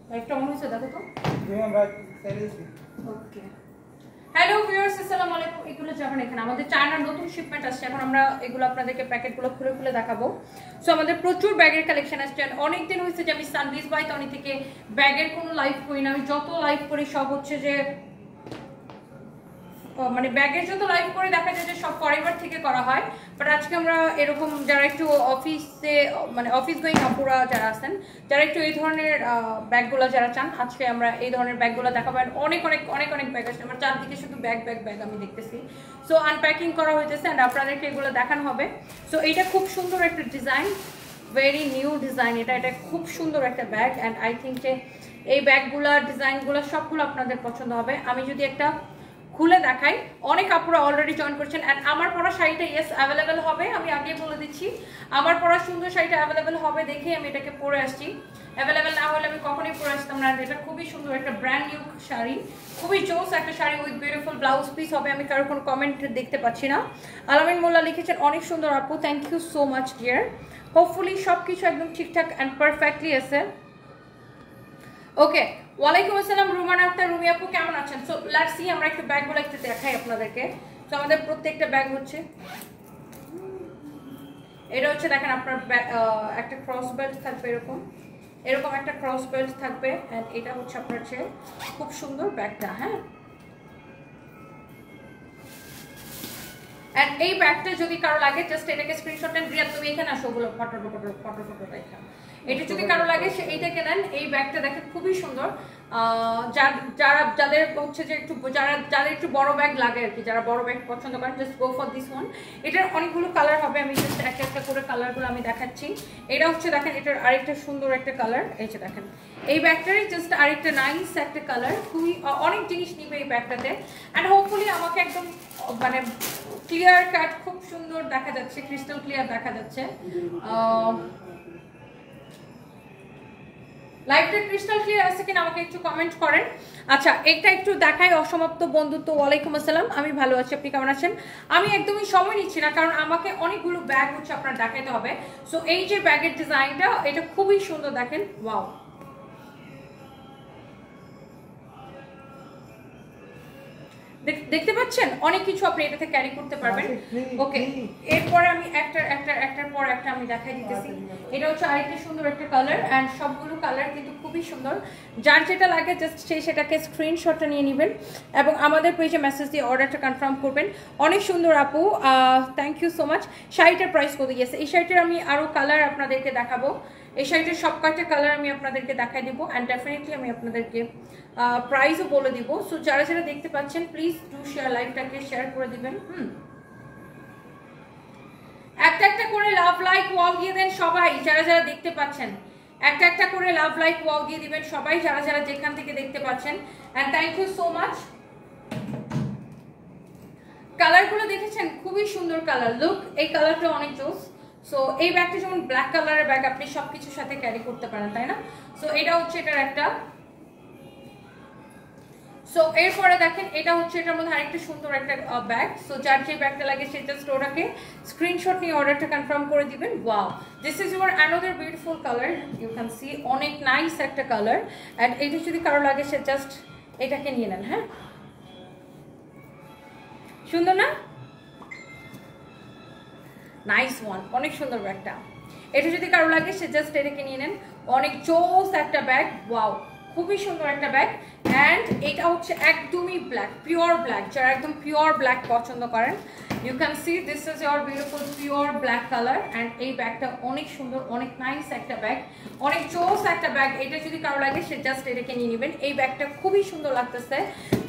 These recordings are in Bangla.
লাইভটা অন হয়েছে দেখো তো। ওকে, হ্যালো ভিউয়ার্স, আসসালামু আলাইকুম। এগুলো যাবেন এখানে আমাদের চায়নার নতুন শিপমেন্ট আসছে, এখন আমরা এগুলো আপনাদেরকে প্যাকেটগুলো খুলে খুলে দেখাবো। সো আমাদের প্রচুর ব্যাগের কালেকশন আসছে। অনেক দিন হয়েছে যে আমি সানবিজ বাই তনি থেকে ব্যাগের কোনো লাইভ করি না। আমি যত লাইভ করি সব হচ্ছে যে মানে ব্যাগের যত লাইভ করে দেখা যায় যে সব ফরএভার থেকে করা হয়। বাট আজকে আমরা এরকম যারা একটু অফিসে মানে অফিস গোয়িং আপুরা যারা আছেন, যারা একটু এই ধরনের ব্যাগগুলো যারা চান, আজকে আমরা এই ধরনের ব্যাগগুলো দেখাবো। অনেক অনেক অনেক অনেক ব্যাগ আসছে আমার চারদিকে, শুধু ব্যাগ ব্যাগ ব্যাগ আমি দেখতেছি। সো আনপ্যাকিং করা হয়েছে অ্যান্ড আপনাদেরকে এগুলো দেখানো হবে। সো এইটা খুব সুন্দর একটা ডিজাইন, ভেরি নিউ ডিজাইন। এটা খুব সুন্দর একটা ব্যাগ অ্যান্ড আই থিঙ্ক যে এই ব্যাগগুলোর ডিজাইনগুলো সবগুলো আপনাদের পছন্দ হবে। আমি যদি একটা খুলে দেখাই, অনেক আপুরা অলরেডি জয়েন করছেন অ্যান্ড আমার পরা শাড়িটা ইয়েস অ্যাভেলেবেল হবে। আমি আগে বলে দিচ্ছি আমার পরা সুন্দর শাড়িটা অ্যাভেলেবেল হবে দেখে আমি এটাকে পরে আসছি। অ্যাভেলেবেল না হলে আমি কখনোই পরে আসতাম না। এটা খুবই সুন্দর একটা ব্র্যান্ড নিউ শাড়ি, খুবই জোস একটা sari with beautiful blouse piece হবে। আমি কারো কোনো কমেন্ট দেখতে পাচ্ছি না। আলামিন মোল্লা লিখেছেন অনেক সুন্দর আপু, thank you so much dear. Hopefully সব কিছু একদম ঠিকঠাক অ্যান্ড পারফেক্টলি আছে। ওকে, ওয়ালাইকুম আসসালাম রুমান আক্তার, রুমি আপু কেমন আছেন? সো লেটস সি, আমরা একটু ব্যাগগুলো একটু দেখাই আপনাদেরকে। তো আমাদের প্রত্যেকটা ব্যাগ হচ্ছে, এটা হচ্ছে দেখেন আপনার একটা ক্রস বেল্ট থাকবে, এরকম এরকম একটা ক্রস বেল্ট থাকবে অ্যান্ড এটা হচ্ছে আপনার হচ্ছে খুব সুন্দর ব্যাগটা। হ্যাঁ, অ্যান্ড এই ব্যাগটা যদি কারো লাগে জাস্ট এটাকে স্ক্রিনশট নেন। রিয়া তুমি এখানে আসো, ওগুলো ফটো দেখা। এটা যদি কারো লাগে সে এইটাকে নেন। এই ব্যাগটা দেখেন খুবই সুন্দর। যাদের হচ্ছে যে একটু যাদের একটু বড় ব্যাগ লাগে আর কি, যারা বড় ব্যাগ পছন্দ করেন, just go for this one. এটার অনেকগুলো কালার হবে, আমি জাস্ট একটা একটা করে কালারগুলো আমি দেখাচ্ছি। এটা হচ্ছে দেখেন এটার আরেকটা সুন্দর একটা কালার, এই যে দেখেন এই ব্যাগটারই জাস্ট আরেকটা নাইস একটা কালার। খুবই অনেক জিনিস নিবে এই ব্যাগটাতে অ্যান্ড হোপফুলি আমাকে একদম মানে ক্লিয়ার কাট খুব সুন্দর দেখা যাচ্ছে, ক্রিস্টাল ক্লিয়ার দেখা যাচ্ছে। লাইভটা ক্রিস্টাল ক্লিয়ার আছে কিনা আমাকে একটু কমেন্ট করেন। আচ্ছা, এটা একটু দেখাই, অসমাপ্ত বন্ধুত্ব। ওয়ালাইকুম আসসালাম, আমি ভালো আছি, আপনি কেমন আছেন? আমি একদমই সময় নিচ্ছি না কারণ আমাকে অনেকগুলো ব্যাগ হচ্ছে আপনার দেখাইতে হবে। সো এই যে ব্যাগের ডিজাইনটা, এটা খুবই সুন্দর দেখেন, ওয়াও। দেখতে পাচ্ছেন অনেক কিছু আপনি এটাতে ক্যারি করতে পারবেন। ওকে, এরপরে আমি একটার পর একটা আমি দেখাই দিতেছি। এটা হচ্ছে আরেকটা সুন্দর একটা কালার অ্যান্ড সবগুলো কালার কিন্তু খুবই সুন্দর। যার যেটা লাগে জাস্ট সেটাকে স্ক্রিনশটটা নিয়ে নেবেন এবং আমাদের পেজে মেসেজ দিয়ে অর্ডারটা কনফার্ম করবেন। অনেক সুন্দর আপু, থ্যাংক ইউ সো মাচ। শাড়িটার প্রাইস কত গিয়েছে? এই শাড়িটার আমি আরও কালার আপনাদেরকে দেখাবো। এই শাড়িটার সব কয়টা কালার আমি আপনাদেরকে দেখাই দিব অ্যান্ড ডেফিনেটলি আমি আপনাদেরকে প্রাইসও বলে দিব। সো যারা যারা দেখতে পাচ্ছেন প্লিজ ডু শেয়ার, লাইভটাকে শেয়ার করে দিবেন। একটা একটা করে লাভ লাইক ওয়াও দিয়ে দেন সবাই যারা যারা দেখতে পাচ্ছেন। একটা একটা করে লাভ লাইক ওয়াও দিয়ে দিবেন সবাই যারা যারা যেখান থেকে দেখতে পাচ্ছেন and thank you so much. কালারগুলো দেখেছেন খুবই সুন্দর কালার, লুক এই কালারটা অনেক জোস। সো এই ব্যাগটা যেমন ব্ল্যাক কালারের ব্যাগ আপনি সব কিছুর সাথে ক্যারি করতে পারেন, তাই না? সো এটা হচ্ছে এটার একটা। সো এরপরে দেখেন এটা হচ্ছে এটার মধ্যে আরেকটা সুন্দর একটা ব্যাগ। সো যার যে ব্যাগটা লাগে সে জাস্ট ওটাকে স্ক্রিনশট নিয়ে অর্ডারটা কনফার্ম করে দিবেন। Wow, this is your another beautiful colour, you can see অনেক নাইস একটা কালার অ্যান্ড এটা যদি কারো লাগে সে জাস্ট এটাকে নিয়ে নেন। হ্যাঁ, সুন্দর না? নাইস ওয়ান, অনেক সুন্দর ব্যাগটা। এটা যদি কারো লাগে সে জাস্ট এটাকে নিয়ে নেন, অনেক জোস একটা ব্যাগ। ওয়াও, খুবই সুন্দর একটা ব্যাগ অ্যান্ড এটা হচ্ছে একদমই ব্ল্যাক, পিওর ব্ল্যাক। যারা একদম পিওর ব্ল্যাক পছন্দ করেন, you can see this is your beautiful pure black colour and এই ব্যাগটা অনেক সুন্দর, অনেক নাইস একটা ব্যাগ, অনেক জোস একটা ব্যাগ। এটা যদি কারো লাগে সে জাস্ট এটাকে নিয়ে নেবেন। এই ব্যাগটা খুবই সুন্দর লাগতেছে,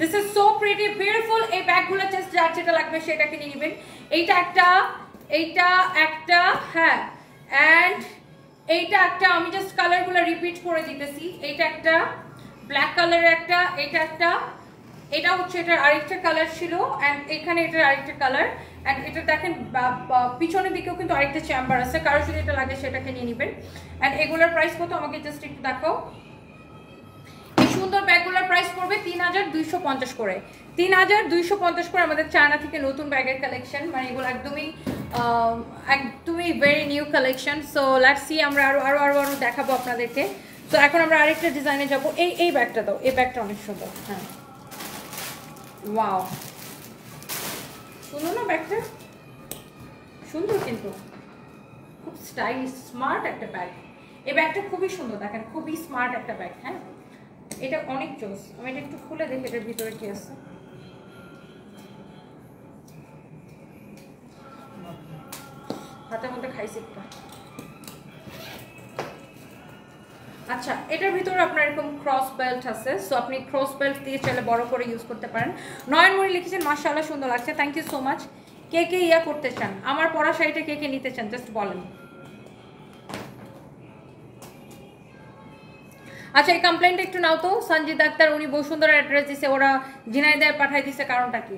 this is so pretty beautiful. এই ব্যাগগুলো জাস্ট যার যেটা লাগবে সেটাকে নিয়ে নেবেন। এইটা একটা হ্যাঁ, অ্যান্ড এইটা একটা, আমি জাস্ট কালারগুলো রিপিট করে দিতেছি। এইটা একটা ব্ল্যাক কালারের একটা, এটা একটা, এটা হচ্ছে এটার আরেকটা কালার ছিল অ্যান্ড এখানে এটার আরেকটা কালার অ্যান্ড এটা দেখেন পিছনের দিকেও কিন্তু আরেকটা চেম্বার আছে। কারো যদি এটা লাগে সেটাকে নিয়ে নেবেন অ্যান্ড এগুলোর প্রাইস কত আমাকে জাস্ট একটু দেখাও। এই সুন্দর ব্যাগগুলোর প্রাইস পড়বে 3250 করে, 3250 করে। আমাদের চায়না থেকে নতুন ব্যাগের কালেকশন, মানে এগুলো একদমই very new collection. So let's see, আমরা আরো দেখাবো আপনাদেরকে। তো এখন আমরা আরেকটা ডিজাইনে যাব। এই ব্যাগটা দাও, এই ব্যাগটা অনেক সুন্দর। হ্যাঁ ওয়াও, সুন্দর না ব্যাগটা? সুন্দর কিন্তু খুব স্টাইলিশ স্মার্ট একটা ব্যাগ। এই ব্যাগটা খুবই সুন্দর, দেখেন খুবই স্মার্ট একটা ব্যাগ। হ্যাঁ এটা অনেক জোস। আমি এটা একটু খুলে দেখি এটার ভিতরে কি আছে। হাতের মধ্যে খাইছি একটা। আচ্ছা এটার ভিতরে আপনার এরকম ক্রস বেল্ট আছে, সো আপনি ক্রস বেল্ট দিয়ে চাইলে বড় করে ইউজ করতে পারেন। নয়নমণি লিখেছেন মাশাআল্লাহ সুন্দর লাগছে, থ্যাংক ইউ সো মাচ। কে কে ইয়া করতে চান, আমার পরা শাড়িটা কে কে নিতে চান জাস্ট বলেন। আচ্ছা এই কমপ্লেইনটা একটু নাও তো। সঞ্জিত আক্তার উনি বসুন্ধরা অ্যাড্রেস দিছে, ওরা ঝিনাইদহে পাঠাই দিছে, কারণটা কি?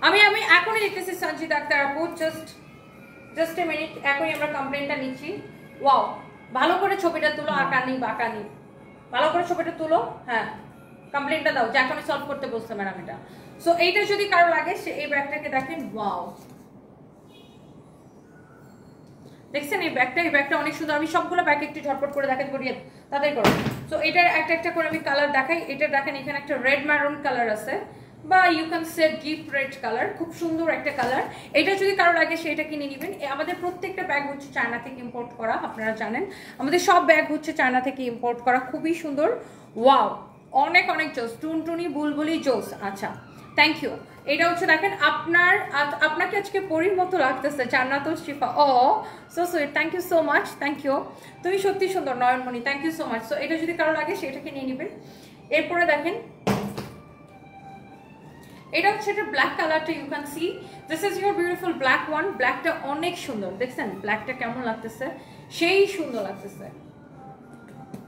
আমি এখনই লিখতেছি সঞ্জিত আক্তার আপু, জাস্ট এ মিনিট, এখনই আমরা কমপ্লেইনটা নিচ্ছি। ওয়াও ভালো করে ছবিটা তুলো, আঁকানি বাঁকানি, ভালো করে ছবিটা তুলো। হ্যাঁ কমপ্লেইনটা দাও, যে এখনই সলভ করতে বলছে ম্যাডাম এটা। সো এইটা যদি কারো লাগে সে এই ব্যাগটাকে দেখেন। ওয়াও দেখছেন এই ব্যাগটা অনেক সুন্দর। আমি সবগুলো ব্যাগ একটু ঝটপট করে দেখাতে করি, তাদের করো। সো এটার একটা করে আমি কালার দেখাই। এটা দেখেন এখানে একটা রেড ম্যারুন কালার আছে, বা you can say deep red colour, খুব সুন্দর একটা কালার। এটা যদি কারো লাগে সেটা কিনে নেবেন। আমাদের প্রত্যেকটা ব্যাগ হচ্ছে চায়না থেকে ইম্পোর্ট করা, আপনারা জানেন আমাদের সব ব্যাগ হচ্ছে চায়না থেকে ইম্পোর্ট করা, খুবই সুন্দর। ওয়াও অনেক অনেক জোস, টুনটুনি বুলবুলি জোস। আচ্ছা থ্যাংক ইউ। এটা হচ্ছে দেখেন আপনাকে আজকে পরীর মতো লাগতেছে, Jannatul Shifa. Oh so sweet, thank you so much, thank you. তুমি সত্যি সুন্দর Nayanmoni, thank you so much. So এটা যদি কারো লাগে সেটাকে নিয়ে নেবেন। এরপরে দেখেন এটা হচ্ছে এটা ব্ল্যাক কালারটা, you can see this is your beautiful black one. ব্ল্যাকটা অনেক সুন্দর, দেখছেন ব্ল্যাকটা কেমন লাগতেছে, সেই সুন্দর লাগতেছে।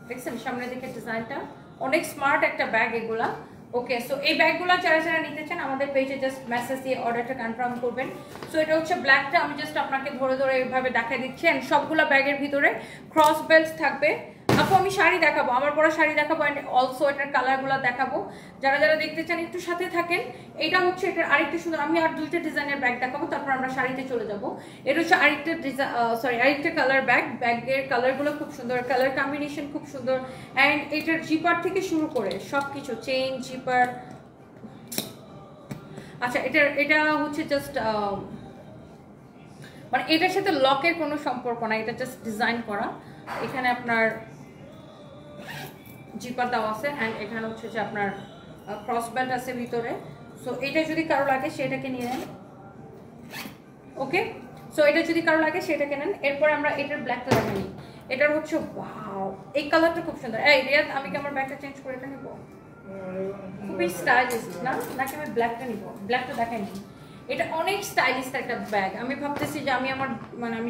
দেখছেন সামনের দিকে ডিজাইনটা অনেক স্মার্ট একটা ব্যাগ এগুলা। ওকে সো এই ব্যাগগুলো যারা নিতে চান আমাদের পেজে জাস্ট মেসেজ দিয়ে অর্ডারটা কনফার্ম করবেন। সো এটা হচ্ছে ব্ল্যাকটা, আমি জাস্ট আপনাকে ধরে এইভাবে দেখাই দিচ্ছি। এন্ড সবগুলো ব্যাগের ভিতরে ক্রস বেল্ট থাকবে। আপু আমি শাড়ি দেখাবো, আমার পরা শাড়ি দেখাবো, অ্যান্ড অলসো এটার কালারগুলো দেখাবো। যারা দেখতে চান একটু সাথে থাকেন। এটা হচ্ছে এটার আরেকটা সুন্দর, আমি আর দুইটা ডিজাইনের ব্যাগ দেখাবো, তারপর আমরা শাড়িতে চলে যাব। এটা হচ্ছে আরেকটা কালার ব্যাগের কালারগুলো খুব সুন্দর, কালার কম্বিনেশন খুব সুন্দর। অ্যান্ড এটার জিপার থেকে শুরু করে সব কিছু, চেইন জিপার। আচ্ছা এটা হচ্ছে জাস্ট মানে এটার সাথে লকের কোনো সম্পর্ক না, এটা জাস্ট ডিজাইন করা। এখানে আপনার জিপার দেওয়া আছে, অ্যান্ড এখানে হচ্ছে যে আপনার ক্রস বেল্ট আছে ভিতরে। সো এটা যদি কারো লাগে সেটাকে নিয়ে নেন। ওকে সো এটা যদি কারো লাগে সেটাকে নেন। এরপরে আমরা এটার ব্ল্যাক কালার নিই। এটার হচ্ছে ওয়াও এই কালারটা খুব সুন্দর। এই রিয়াদ আমি কি আমার ব্যাগটা চেঞ্জ করে এটা নিব? খুবই স্টাইলিশ না, নাকি আমি ব্ল্যাকটা নিব? ব্ল্যাকটা দেখাই নি। এটা অনেক স্টাইলিশ একটা ব্যাগ। আমি ভাবতেছি যে আমি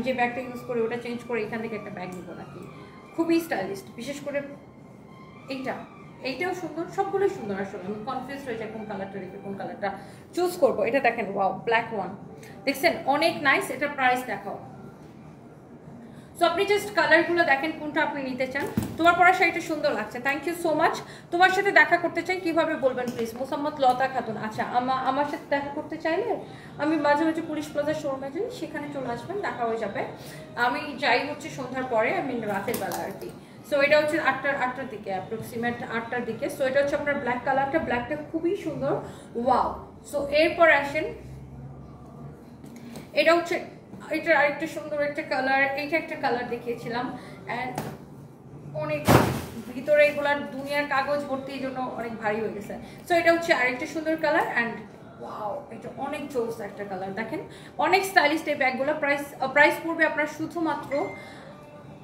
যে ব্যাগটা ইউজ করি ওটা চেঞ্জ করে এখান থেকে একটা ব্যাগ নিব নাকি। খুবই স্টাইলিশ, বিশেষ করে এইটাও সুন্দর, সবগুলোই সুন্দর। আসলে আমি কনফিউজ হয়ে যাই কোন কালারটা রেখে কোন কালারটা চুজ করবো। এটা দেখেন ওয়াও ব্ল্যাক ওয়ান, দেখছেন অনেক নাইস। এটা প্রাইস দেখাও। সো আপনি জাস্ট কালারগুলো দেখেন কোনটা আপনি নিতে চান। তোমার পরা শাড়িটা সুন্দর লাগছে, থ্যাংক ইউ সো মাচ। তোমার সাথে দেখা করতে চাই কিভাবে বলবেন প্লিজ? মোসাম্মদ লতা খাতুন। আচ্ছা আমার সাথে দেখা করতে চাইলে আমি মাঝে পুলিশ প্লাজার শোরুমে যাই, সেখানে চলে আসবেন, দেখা হয়ে যাবে। আমি যাই হচ্ছে সন্ধ্যার পরে, আমি রাতের বেলা আর কি। সো এটা হচ্ছে আটটার দিকে, অ্যাপ্রক্সিমেট 8টার দিকে। সো এটা হচ্ছে আপনার ব্ল্যাক কালারটা, ব্ল্যাকটা খুবই সুন্দর। ওয়াও সো এরপর আসেন, এটা হচ্ছে এটার আরেকটা সুন্দর একটা কালার। এইটা একটা কালার দেখিয়েছিলাম, অ্যান্ড অনেক ভিতরে এগুলার দুনিয়ার কাগজ ভর্তি, এই জন্য অনেক ভারী হয়ে গেছে। সো এটা হচ্ছে আরেকটা সুন্দর কালার, অ্যান্ড ওয়াও এটা অনেক জোস একটা কালার। দেখেন অনেক স্টাইলিশ এই ব্যাগগুলো। প্রাইস পড়বে আপনার শুধুমাত্র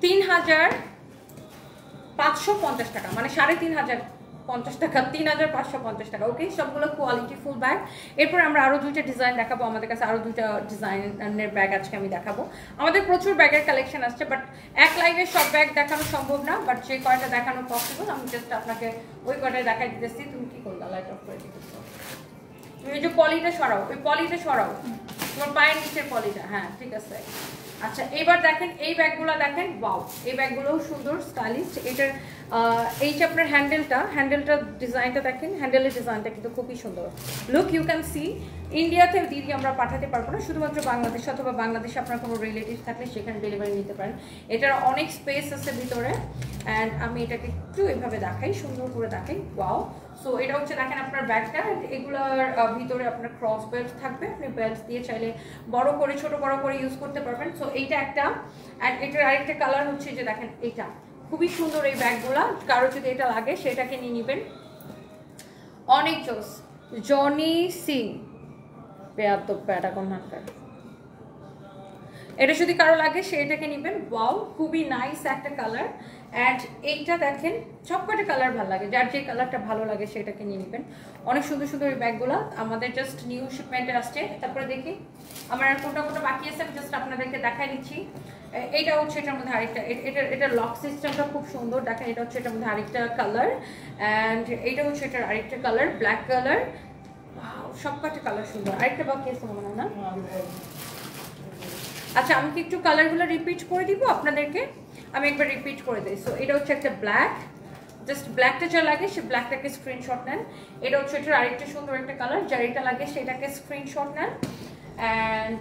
৩,৫৫০ টাকা, মানে ৩,৫৫০ টাকা, ৩,৫৫০ টাকা। ওকে সবগুলো কোয়ালিটি ফুল ব্যাগ। এরপর আমরা আরও দুইটা ডিজাইন দেখাবো, আমাদের কাছে আরও দুইটা ডিজাইনের ব্যাগ আজকে আমি দেখাবো। আমাদের প্রচুর ব্যাগের কালেকশন আসছে, বাট এক লাইভে সব ব্যাগ দেখানো সম্ভব না, বাট যে কয়টা দেখানো পসিবল আমি জাস্ট আপনাকে ওই কয়টাই দেখাই দিতেছি। তুমি কি করলা? লাইট অফ করে দিতেছো। তুমি এই যে পলিটা সরাও, ওই পলিটা সরাও, তোমার পায়ের নিচের পলিটা। হ্যাঁ ঠিক আছে। আচ্ছা এবার দেখেন এই ব্যাগগুলো দেখেন, ওয়াও এই ব্যাগগুলোও সুন্দর স্টাইলিশ। এটার এই যে আপনার হ্যান্ডেলটা ডিজাইনটা দেখেন, হ্যান্ডেলের ডিজাইনটা কিন্তু খুবই সুন্দর। Look you can see. ইন্ডিয়াতে দিদি আমরা পাঠাতে পারবো না, শুধুমাত্র বাংলাদেশ, অথবা বাংলাদেশে আপনার কোনো রিলেটিভ থাকলে সেখানে ডেলিভারি নিতে পারেন। এটার অনেক স্পেস আছে ভিতরে। অ্যান্ড আমি এটাকে একটু এভাবে দেখাই, সুন্দর করে দেখাই, ওয়াও। সো এটা হচ্ছে দেখেন আপনার ব্যাগটা, এগুলোর ভিতরে আপনার ক্রস বেল্ট থাকবে, আপনি বেল্ট দিয়ে চাইলে বড় করে ছোট বড় করে ইউজ করতে পারবেন। সো এইটা একটা। অ্যান্ড এটার আরেকটা কালার হচ্ছে যে দেখেন এইটা, খুবই সুন্দর এই ব্যাগগুলা। কারো যদি এটা লাগে সেটাকে নিয়ে নেবেন, অনেক জোস। জনি সিং প্যাটাগন হান্টার, এটা যদি কারো লাগে সেটাকে নেবেন। ওয়াও খুবই নাইস একটা কালার। অ্যান্ড এইটা দেখেন, সবকটা কালার ভালো লাগে, যার যে কালারটা ভালো লাগে সেটাকে নিয়ে নেবেন। অনেক সুন্দর সুন্দর এই ব্যাগগুলো আমাদের জাস্ট নিউ শিপমেন্টে আসছে। তারপরে দেখি আমার আর কোনটা বাকি আছে, আমি জাস্ট আপনাদেরকে দেখাই দিচ্ছি। এইটা হচ্ছে এটার মধ্যে আরেকটা, এটার লক সিস্টেমটা খুব সুন্দর দেখেন। এটা হচ্ছে এটার মধ্যে আরেকটা কালার। অ্যান্ড এইটা হচ্ছে এটার আরেকটা কালার, ব্ল্যাক কালার। সবকটা কালার সুন্দর। আরেকটা বাকি আছে মনে হয় না? আচ্ছা আমি কি একটু কালারগুলো রিপিট করে দিব আপনাদেরকে, আমি একবার রিপিট করে দিই। সো এটা হচ্ছে একটা ব্ল্যাক, জাস্ট ব্ল্যাকটা যা লাগে সে ব্ল্যাকটাকে স্ক্রিনশট নেন। এটা হচ্ছে এটার আরেকটা সুন্দর একটা কালার, যার এটা লাগে সেটাকে স্ক্রিনশট নেন। অ্যান্ড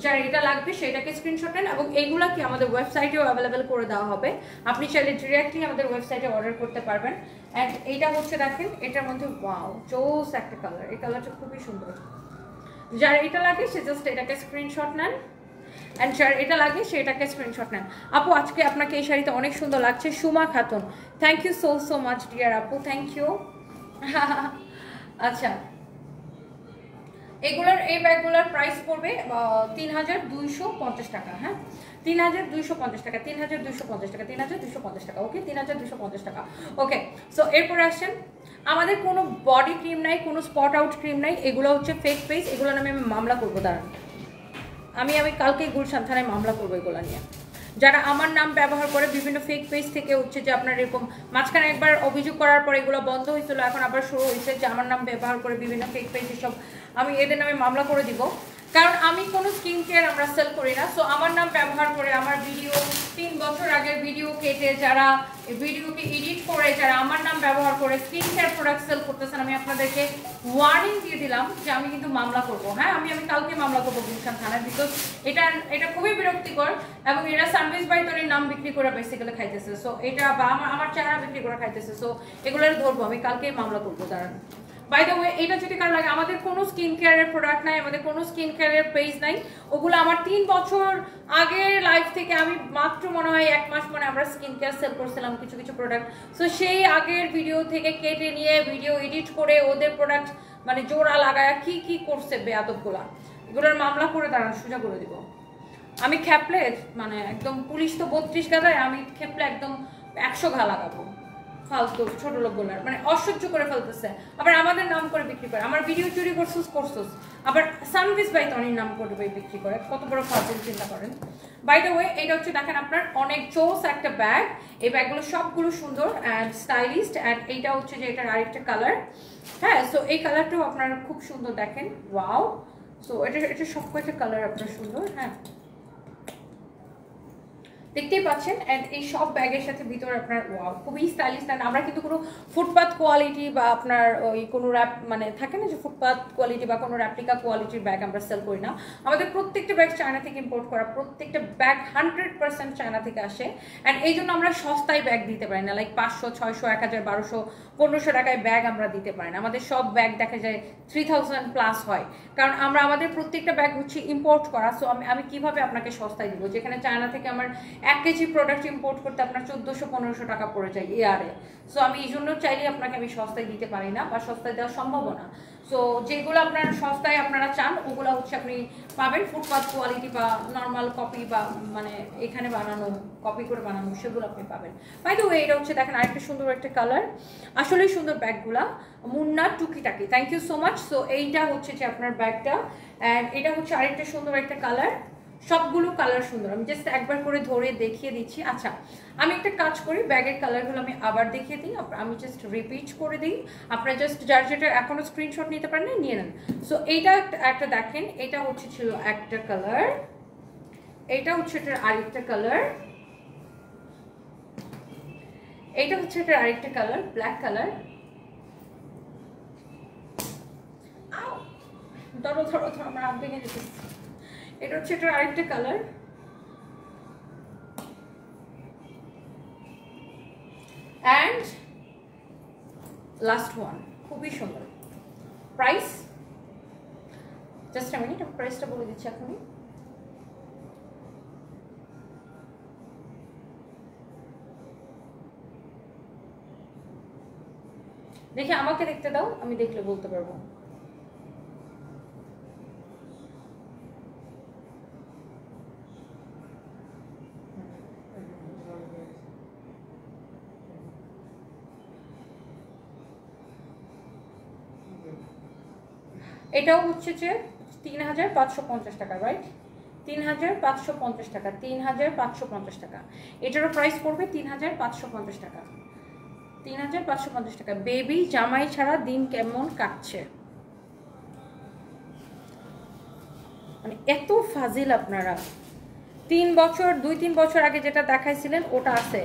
যার এটা লাগবে সেটাকে স্ক্রিনশট নেন। এবং এইগুলা কি আমাদের ওয়েবসাইটেও অ্যাভেলেবেল করে দেওয়া হবে, আপনি চাইলে ডিরেক্টলি আমাদের ওয়েবসাইটে অর্ডার করতে পারবেন। অ্যান্ড এইটা হচ্ছে দেখেন এটার মধ্যে ওয়াও জোস একটা কালার, এই কালারটা খুবই সুন্দর। যার এটা লাগে সে জাস্ট এটাকে স্ক্রিনশট নেন। অ্যান্ড যার এটা লাগে সেটাকে স্ক্রিনশট নেন। আপু আজকে আপনাকে এই শাড়িতে অনেক সুন্দর লাগছে, Suma Khatun. Thank you so much dear আপু, থ্যাংক ইউ। আচ্ছা এগুলোর এই ব্যাগগুলোর প্রাইস পড়বে 3250 টাকা। হ্যাঁ 3250 টাকা, 3250 টাকা, 3250 টাকা। ওকে 3250 টাকা। ওকে সো এরপরে আসেন, আমাদের কোনো বডি ক্রিম নাই, কোনো স্পট আউট ক্রিম নাই, এগুলো হচ্ছে ফেক পেজ। এগুলো নামে আমি মামলা করবো, দাঁড়ান আমি কালকেই গুলশান থানায় মামলা করবো এগুলো নিয়ে। যারা আমার নাম ব্যবহার করে বিভিন্ন ফেক পেজ থেকে হচ্ছে যে আপনার এরকম মাঝখানে একবার অভিযোগ করার পর এগুলো বন্ধ হয়েছিল, এখন আবার শুরু হয়েছে যে আমার নাম ব্যবহার করে বিভিন্ন ফেক পেজ এসব, আমি এদের নামে মামলা করে দিব। কারণ আমি কোনো স্কিন কেয়ার আমরা সেল করি না। সো আমার নাম ব্যবহার করে আমার ভিডিও 3 বছর আগের ভিডিও কেটে যারা ভিডিওকে এডিট করে যারা আমার নাম ব্যবহার করে স্কিন কেয়ার প্রোডাক্ট সেল করতেছেন, আমি আপনাদেরকে ওয়ার্নিং দিয়ে দিলাম যে আমি কিন্তু মামলা করবো। হ্যাঁ আমি কালকে মামলা করবো গুলশান থানায়, বিকজ এটা খুবই বিরক্তিকর। এবং এরা সার্ভিস বাই তৈরির নাম বিক্রি করে বেসিক্যালি খাইতেছে। সো এটা বা আমার চেহারা বিক্রি করে খাইতেছে। সো এগুলোর ধরবো, আমি কালকেই মামলা করবো, দাঁড়ান। বাই দ্য ওয়ে এটা যদি কারো লাগে, আমাদের কোনো স্কিন কেয়ারের প্রোডাক্ট নাই, আমাদের কোনো স্কিন কেয়ারের পেজ নাই। ওগুলো আমার 3 বছর আগের লাইফ থেকে, আমি মাত্র মনে হয় 1 মাস মানে আমরা স্কিন কেয়ার সেল করছিলাম কিছু কিছু প্রোডাক্ট। সো সেই আগের ভিডিও থেকে কেটে নিয়ে ভিডিও এডিট করে ওদের প্রোডাক্ট মানে জোড়া লাগায় কি করছে বেয়াদবগুলা, এগুলোর মামলা করে দাঁড়ান সোজা করে দিব। আমি খেপলে মানে একদম, পুলিশ তো 32 গাদায়, আমি খেপলে একদম 100 ঘা লাগাবো। ফালতু ছোট লোকগুলার মানে অসহ্য করে ফেলতেছে। আবার আমাদের নাম করে বিক্রি করে, আমার ভিডিও চুরি করছিস, আবার সার্ভিস বাই তনির নাম করে বিক্রি করে, কত বড় ফালতু চিন্তা করেন। বাই দ্য ওয়ে এটা হচ্ছে দেখেন আপনার অনেক চোস একটা ব্যাগ। এই ব্যাগগুলো সবগুলো সুন্দর অ্যান্ড স্টাইলিশড। অ্যান্ড এইটা হচ্ছে যে এটার আরেকটা কালার। হ্যাঁ সো এই কালারটাও আপনারা খুব সুন্দর দেখেন, ওয়াও। সো এটা সব কয়েকটা কালার আপনার সুন্দর। হ্যাঁ দেখতেই পাচ্ছেন। অ্যান্ড এই সব ব্যাগের সাথে ভিতরে আপনার ওয়াও খুবই স্টাইলিশ। অ্যান্ড আমরা কিন্তু কোনো ফুটপাথ কোয়ালিটি বা আপনার ওই কোনো র্যাপ মানে থাকে না যে ফুটপাথ কোয়ালিটি বা কোনো র্যাপ্লিকা কোয়ালিটির ব্যাগ আমরা সেল করি না। আমাদের প্রত্যেকটা ব্যাগ চায়না থেকে ইম্পোর্ট করা, প্রত্যেকটা ব্যাগ 100% চায়না থেকে আসে। অ্যান্ড এই জন্য আমরা সস্তায় ব্যাগ দিতে পারি না, লাইক 500, 600, 1000, 1200, 1500 টাকায় ব্যাগ আমরা দিতে পারি না। আমাদের সব ব্যাগ দেখা যায় 3000 প্লাস হয়, কারণ আমাদের প্রত্যেকটা ব্যাগ হচ্ছে ইম্পোর্ট করা। সো আমি কিভাবে আপনাকে সস্তায় দিব, যেখানে চায়না থেকে আমার 1 কেজি প্রোডাক্ট ইম্পোর্ট করতে আপনার 1400-1500 টাকা পড়ে যায় ইয়ারে। সো আমি এই জন্য চাইলে আপনাকে আমি সস্তায় দিতে পারি না বা সস্তায় দেওয়া সম্ভব না। সো যেগুলো আপনার সস্তায় আপনারা চান ওগুলো হচ্ছে আপনি পাবেন ফুটপাথ কোয়ালিটি বা নর্মাল কপি বা মানে এখানে বানানো কপি করে বানানো, সেগুলো আপনি পাবেন। বাই দ্য ওয়ে এটা হচ্ছে দেখেন আরেকটা সুন্দর একটা কালার, আসলেই সুন্দর ব্যাগগুলা। Munna Tukitaki, thank you so much. So এইটা হচ্ছে যে আপনার ব্যাগটা। অ্যান্ড এটা হচ্ছে আরেকটা সুন্দর একটা কালার, সবগুলো কালার সুন্দর। আমি জাস্ট একবার করে ধরে দেখিয়ে দিচ্ছি। আচ্ছা আমি একটা কাজ করি, ব্যাগের কালারগুলো আমি আবার দেখিয়ে দিই, আমি জাস্ট রিপিট করে দিই, আপনারা জাস্ট যার যেটা এখনো স্ক্রিনশট নিতে পারেন না নিয়ে নেন। সো এইটা একটা দেখেন, এটা হচ্ছে ছিল একটা কালার, এটা হচ্ছে এটার আরেকটা কালার, এটা হচ্ছে এটার আরেকটা কালার, ব্ল্যাক কালার। ধরো ধরো ধরো, আমার হাত ভেঙে যেতে। এটা হচ্ছে এটার আরেকটা কালার। অ্যান্ড লাস্ট ওয়ান, খুবই সুন্দর। প্রাইস জাস্ট আ মিনিট, প্রাইসটা বলে দিচ্ছি এখনই। দেখি, আমাকে দেখতে দাও, আমি দেখলে বলতে পারবো। এটাও হচ্ছে যে ৩৫৫০ টাকা, রাইট? ৩৫৫০ টাকা, ৩৫৫০ টাকা। এটারও প্রাইস পড়বে ৩৫৫০ টাকা, ৩৫৫০ টাকা। বেবি জামাই ছাড়া দিন কেমন কাটছে, মানে এত ফাজিল আপনারা। 3 বছর 2-3 বছর আগে যেটা দেখাইছিলেন ওটা আছে।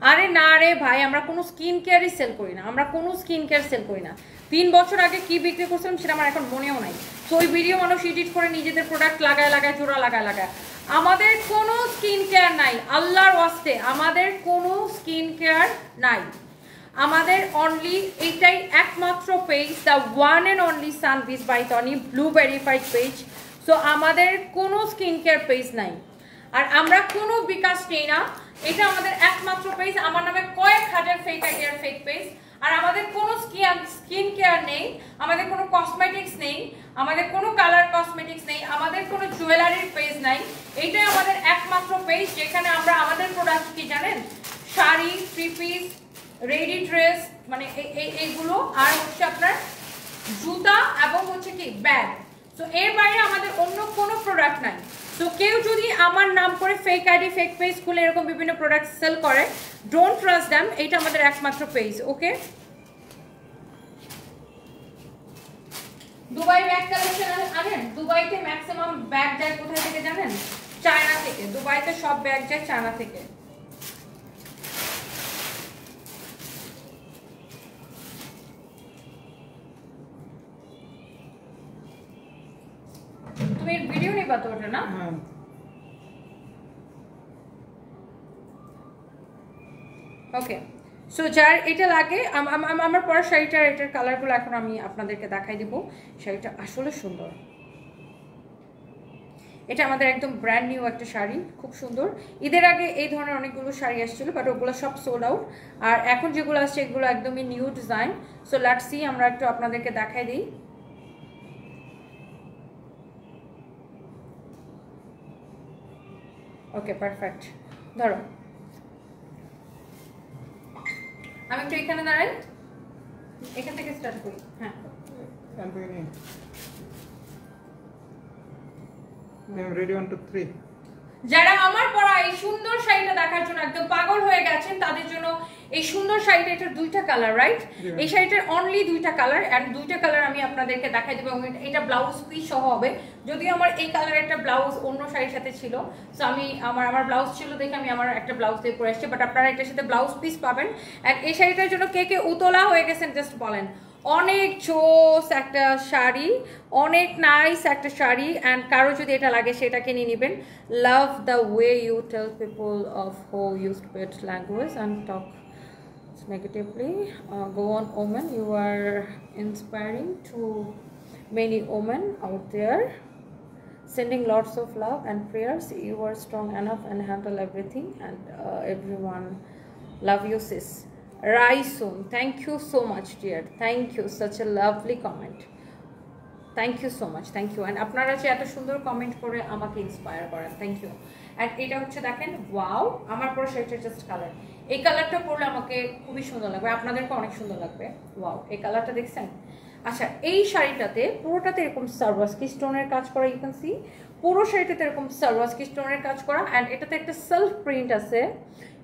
আরে না রে ভাই, আমরা কোনো স্কিন কেয়ারই সেল করি না, আমরা কোনো স্কিন কেয়ার সেল করি না। 3 বছর আগে কি বিক্রি করছিলাম সেটা আমার এখন মনেও নাই। তো ওই ভিডিও মানুষ এডিট করে নিজেদের প্রোডাক্ট লাগায় লাগায়, জোড়া লাগায় লাগায়। আমাদের কোনো স্কিন কেয়ার নাই, আল্লাহর ওয়াস্তে আমাদের কোনো স্কিন কেয়ার নাই। আমাদের অনলি এইটাই একমাত্র পেজ, the one and only Sunbiz by Toni, blue verified page. So আমাদের কোনো স্কিন কেয়ার পেজ নাই, আর আমরা কোনো বিকাশ নেই না। এটা আমাদের একমাত্র পেজ। আমার নামে কয়েক হাজার ফেক আইডিয়ার ফেক পেজ। আর আমাদের কোনো স্কিন কেয়ার নেই, আমাদের কোনো কসমেটিক্স নেই, আমাদের কোনো কালার কসমেটিক্স নেই, আমাদের কোনো জুয়েলারির পেজ নাই। এইটাই আমাদের একমাত্র পেজ যেখানে আমরা আমাদের প্রোডাক্ট কি জানেন, sari, three piece, ready dress, মানে এইগুলো, আর হচ্ছে আপনার জুতা এবং হচ্ছে কি ব্যাগ। তো এর বাইরে আমাদের অন্য কোনো প্রোডাক্ট নাই। তো কেউ যদি আমার নাম করে ফেক আইডি, ফেক পেজ খুলে এরকম বিভিন্ন প্রোডাক্ট সেল করে, ডোন্ট ট্রাস্ট দ্যাম। এটা আমাদের একমাত্র পেজ, ওকে? দুবাই ব্যাগ কালেকশন আনেন। দুবাইতে ম্যাক্সিমাম ব্যাগ যায় কোথায় থেকে জানেন? চায়না থেকে। দুবাইতে সব ব্যাগ যায় চায়না থেকে। তুমি ভিডিও নিবা তো ওটা, না? ওকে, সো যার এটা লাগে, আমার পরে শাড়িটার এটার কালারগুলো এখন আমি আপনাদেরকে দেখাই দিব। শাড়িটা আসলে সুন্দর। এটা আমাদের একদম ব্র্যান্ড নিউ একটা শাড়ি, খুব সুন্দর। ঈদের আগে এই ধরনের অনেকগুলো শাড়ি আসছিল, বাট ওগুলো সব সোল্ড আউট। আর এখন যেগুলো আসছে এগুলো একদমই new design. So let's see, আমরা একটু আপনাদেরকে দেখাই দিই। ওকে, পারফেক্ট। ধরো, আমি একটু এখানে দাঁড়াই, এখান থেকে স্টার্ট করি। হ্যাঁ, রেডি 1 2 3। যারা আমার পরা এই সুন্দর শাড়িটা দেখার জন্য একদম পাগল হয়ে গেছেন, তাদের জন্য এই সুন্দর শাড়িটা, এটার 2টা কালার, রাইট? এই শাড়িটার অনলি 2টা কালার, এন্ড 2টা কালার আমি আপনাদেরকে দেখাই দেবো। এটা ব্লাউজ পিস সহ হবে। যদিও আমার এই কালারের একটা ব্লাউজ অন্য শাড়ির সাথে ছিল, সো আমি আমার ব্লাউজ ছিল দেখে আমি আমার একটা ব্লাউজ দিয়ে পরে আসছি, বাট আপনারা এটার সাথে ব্লাউজ পিস পাবেন। এন্ড এই শাড়িটার জন্য কে কে উতলা হয়ে গেছেন জাস্ট বলেন। অনেক জোস একটা শাড়ি, অনেক নাইস একটা শাড়ি। অ্যান্ড কারো যদি এটা লাগে সেটাকে নিয়ে নেবেন। Love the way you tell people of who you speak language and talk negatively. Go on, women, you are inspiring to many women out there, sending lots of love and prayers. You are strong enough and handle everything, and everyone love you, sis. Raisun, thank you so much, dear. Thank you, such a lovely comment. Thank you so much, thank you. And আপনারা যে এত সুন্দর কমেন্ট করে আমাকে ইন্সপায়ার করেন, থ্যাংক ইউ। অ্যান্ড এটা হচ্ছে দেখেন, ওয়াও, আমার পরে শাড়িটা জাস্ট কালার। এই কালারটা পরলে আমাকে খুবই সুন্দর লাগবে, আপনাদেরকে অনেক সুন্দর লাগবে। ওয়াও, এই কালারটা দেখছেন? আচ্ছা, এই শাড়িটাতে পুরোটাতে এরকম সার্ভাসকি স্টোনের কাজ করা, ইউ ক্যান সি। পুরো শাড়িটাতে এরকম সার্ভাসকি স্টোনের কাজ করা। অ্যান্ড এটাতে একটা সেলফ প্রিন্ট আছে,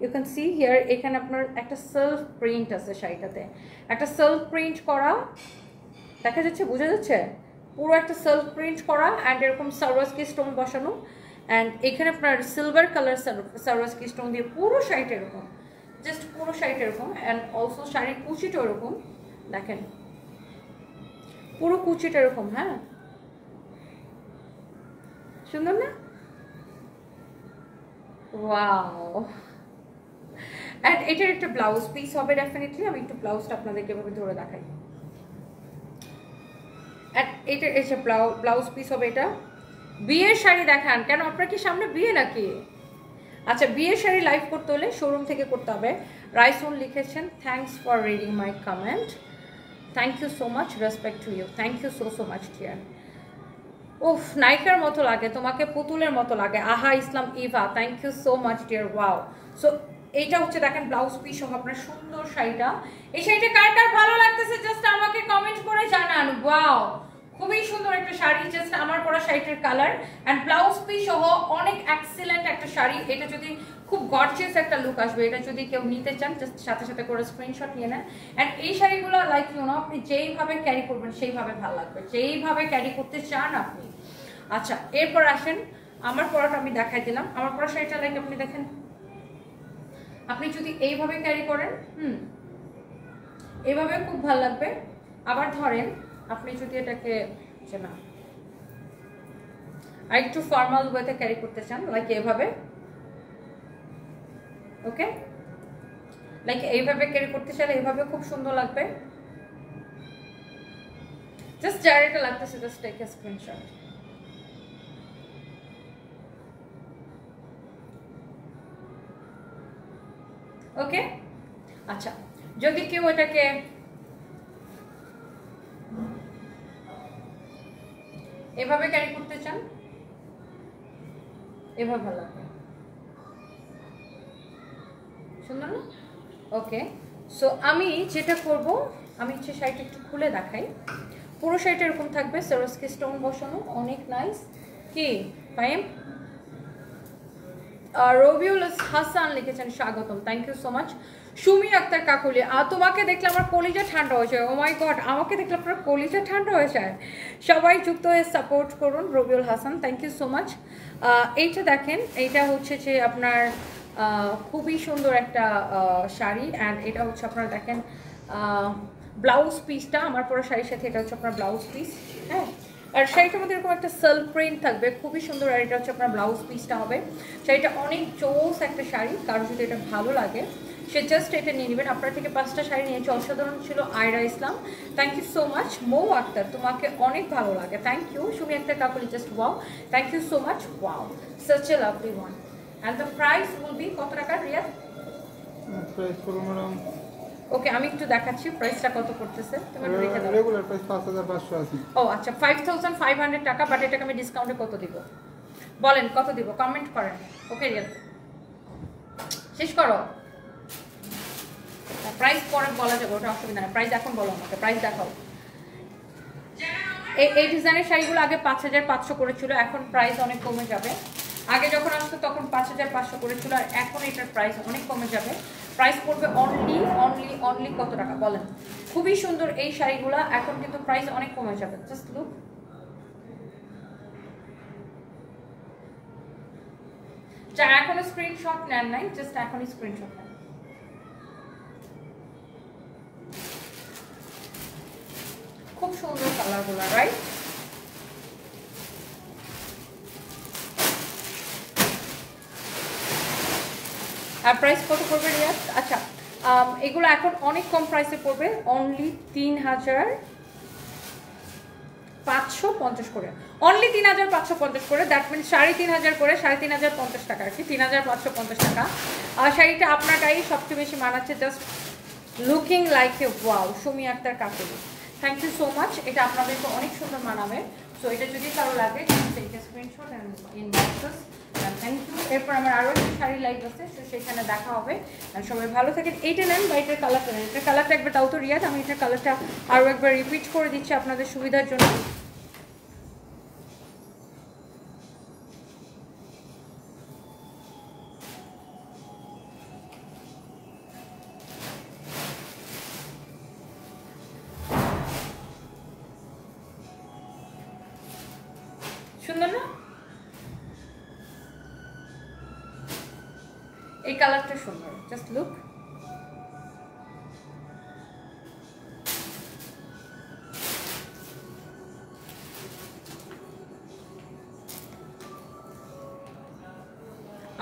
ইউ ক্যান সি হিয়ার। এখানে আপনার একটা সেলফ প্রিন্ট আছে শাড়িটাতে, একটা সেলফ প্রিন্ট করা, দেখা যাচ্ছে, বোঝা যাচ্ছে? পুরো একটা সেলফ প্রিন্ট করা, অ্যান্ড এরকম সার্ভাসকি স্টোন বসানো। অ্যান্ড এখানে আপনার সিলভার কালার সারোয়ারস্কি স্টোন দিয়ে পুরো শাড়িটা এরকম, জাস্ট পুরো শাড়িটা এরকম। অ্যান্ড অলসো শাড়ির কুচিটা এরকম, দেখেন পুরো কুচিটা এরকম। হ্যাঁ, সুন্দর না? ওয়াও। অ্যান্ড এটার একটা ব্লাউজ পিস হবে ডেফিনেটলি। আমি একটু ব্লাউজটা আপনাদেরকে এভাবে ধরে দেখাই। অ্যান্ড এটা এসে ব্লাউজ পিস হবে এটা। বিয়ের শাড়ি দেখান কেন? আপনার কি সামনে বিয়ে নাকি? আচ্ছা, বিয়ের শাড়ি লাইভ করতে হলে শোরুম থেকে করতে হবে। রাইসুন লিখেছেন, thanks for reading my comment, thank you so much, respect to you, thank you so much dear. উফ, নায়িকার মতো লাগে তোমাকে, পুতুলের মতো লাগে। আহা Islam Eva, thank you so much dear. Wow. So এইটা হচ্ছে দেখেন ব্লাউজ পিস সহ আপনার সুন্দর শাড়িটা। এই শাড়িটা কার কার ভালো লাগতেছে জাস্ট আমাকে কমেন্ট করে জানান। ওয়াও, খুবই সুন্দর একটা শাড়ি, জাস্ট আমার পরা শাড়িটার কালার অ্যান্ড ব্লাউজ পিস সহ অনেক এক্সিলেন্ট একটা শাড়ি। এটা যদি খুব গর্জিয়াস একটা লুক আসবে, এটা যদি কেউ নিতে চান জাস্ট সাথে সাথে করে স্ক্রিনশট নিয়ে নেন। অ্যান্ড এই শাড়িগুলো লাইক ইউ নো আপনি যেইভাবে ক্যারি করবেন সেইভাবে ভালো লাগবে, যেইভাবে ক্যারি করতে চান আপনি। আচ্ছা, এরপর আসেন আমার পরাটা আমি দেখাই দিলাম। আমার পরা শাড়িটা লাইক আপনি দেখেন, আপনি যদি এইভাবে ক্যারি করেন এইভাবে খুব ভালো লাগবে। আবার ধরেন আপনি যদি এটাকে না আর একটু ফর্মাল ওয়েতে ক্যারি করতে চান লাইক এইভাবে, ওকে, লাইক এইভাবে ক্যারি করতে চাইলে এইভাবে খুব সুন্দর লাগবে। জাস্ট যার এটা লাগতেছে জাস্ট টেক এ স্ক্রিনশট। ওকে, আচ্ছা, যদি কেউ এটাকে এভাবে ক্যারি করতে চান এভাবে ভালো লাগবে, সুন্দর না? ওকে, সো আমি যেটা করব, আমি হচ্ছে শাড়িটা একটু খুলে দেখাই। পুরো শাড়িটা এরকম থাকবে, সারোয়ারস্কি স্টোন বসানো, অনেক নাইস। কি ফাইম? রবিউল হাসান লিখেছেন স্বাগতম, thank you so much. Sumi Akter Kakuli, তোমাকে দেখলে আমার কলিজা ঠান্ডা হয়ে যায়। ও মাই গড, আমাকে দেখলে আপনার কলিজা ঠান্ডা হয়ে যায়। সবাই যুক্ত হয়ে সাপোর্ট করুন। Robiul Hasan, thank you so much. এইটা দেখেন, এইটা হচ্ছে যে আপনার খুবই সুন্দর একটা শাড়ি অ্যান্ড এটা হচ্ছে আপনারা দেখেন ব্লাউজ পিসটা আমার পরা শাড়ির সাথে এটা হচ্ছে আপনার ব্লাউজ পিস। হ্যাঁ, আর শাড়িটার মধ্যে এরকম একটা সেলফ প্রিন্ট থাকবে, খুবই সুন্দর। আর এটা হচ্ছে আপনার ব্লাউজ পিসটা হবে। শাড়িটা অনেক জোস একটা শাড়ি, কারো যদি এটা ভালো লাগে সে জাস্ট এটা নিয়ে নেবেন। আপনার থেকে 5টা শাড়ি নিয়েছে, অসাধারণ ছিল। Ayra Islam, thank you so much. Mou Akter, তোমাকে অনেক ভালো লাগে, thank you. Sumi Akter Kakuli, just wow, thank you so much. Wow, such a lovely one. And the price will be কত টাকা রিয়া? প্রাইস করব ম্যাডাম। ওকে, আমি একটু দেখাচ্ছি প্রাইসটা কত করতেছে। তুমি একটু দেখে দাও। রেগুলার প্রাইস 5500 আছে। ও আচ্ছা, 5500 টাকা, বাট এটাকে আমি ডিসকাউন্টে কত দিব বলেন? কত দিব? কমেন্ট করেন। ওকে রিয়াল, শেষ করো। প্রাইস পরে বলা যাবে, ওটা অসুবিধা নেই। প্রাইস এখন বলো আমাকে, প্রাইস দেখাও। এই ডিজাইনের শাড়িগুলো আগে 5500 করেছিল, এখন প্রাইস অনেক কমে যাবে। আগে যখন আসতো তখন 5500 করেছিল, আর এখন এটার প্রাইস অনেক কমে যাবে। প্রাইস পড়বে অনলি কত টাকা বলেন? খুবই সুন্দর এই শাড়িগুলো, এখন কিন্তু প্রাইস অনেক কমে যাবে। জাস্ট লুক, যারা এখনো স্ক্রিনশট নেন নাই জাস্ট এখনই স্ক্রিনশট নেন। খুব সুন্দর কালারগুলো, রাইট? আর প্রাইস কত পড়বে রিয়াজ? আচ্ছা, এগুলো এখন অনেক কম প্রাইসে পড়বে, অনলি 3550 করে, অনলি 3550 করে। দ্যাট মিনস 3500 করে, 3550 টাকা আর কি, 3550 টাকা। আর শাড়িটা আপনার গায়ে সবচেয়ে বেশি মানাচ্ছে, just looking like a wow. Sumi Akter Kakuli, thank you so much. এটা আপনাদেরকে অনেক সুন্দর মানাবে। সো এটা যদি কারো লাগে screenshot and inboxes, thank you. এরপর আমার আরও একটা শাড়ি লাইভ আছে, সো সেখানে দেখা হবে। আর সবাই ভালো থাকেন। এইটা নেন বা এটার কালারটা নেন। এটার কালারটা একবার তাও তো রিয়াজ, আমি এটার কালারটা আরও একবার রিপিট করে দিচ্ছি আপনাদের সুবিধার জন্য। সুন্দর না? কালারটা সুন্দর, জাস্ট লুক।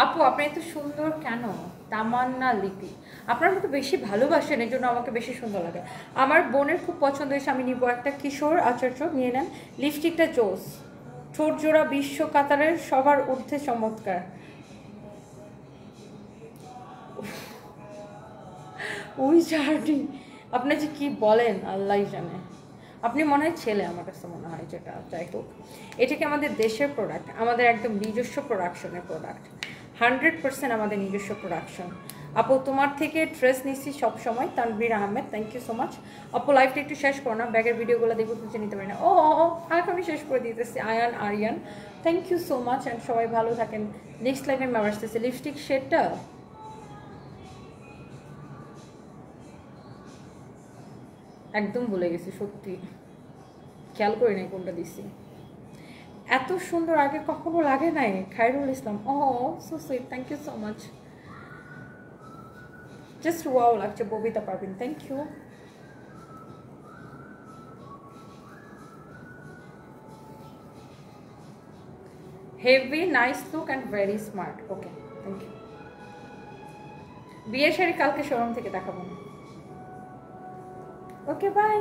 আপু আপনি এত সুন্দর কেন? তামান্না লিপি, আপনার মতো বেশি ভালোবাসেন, এই জন্য আমাকে বেশি সুন্দর লাগে। আমার বোনের খুব পছন্দ হয়েছে, আমি নিব একটা কিশোর আচার্য, নিয়ে নেন। লিপস্টিকটা জোস, ঠোঁট জোড়া বিশ্ব কাতারের সবার ঊর্ধ্বে চমৎকার। ওই চারটি আপনি যে কি বলেন আল্লাহ জানে। আপনি মনে হয় ছেলে, আমার কাছে মনে হয়, যেটা যাই হোক। এটা কি আমাদের দেশের প্রোডাক্ট, আমাদের একদম নিজস্ব প্রোডাকশনের প্রোডাক্ট, 100% আমাদের নিজস্ব প্রোডাকশন। আপু তোমার থেকে ড্রেস নিচ্ছি সবসময়, Tanvir Ahmed, thank you so much. আপু লাইফটা একটু শেষ করো না, ব্যাগের ভিডিওগুলো দেখবো, বুঝে নিতে পারি না। ও আমি শেষ করে দিতেছি। Ayan Ariyan, thank you so much, and সবাই ভালো থাকেন। নেক্সট লাইফে আমি আবার আসতেছি। লিপস্টিক শেডটা একদম ভুলে গেছি, সত্যি খেয়াল করি নাই কোনটা দিছি। এত সুন্দর আগে কখনো লাগে নাই। Khairul Islam, oh so sweet, thank you so much. Just wow লাগছে। Babita Parvin, thank you. Heavy nice look and very smart. Okay, thank you. বিয়ে শাড়ি কালকে শোরুম থেকে দেখাবো না। Okay by.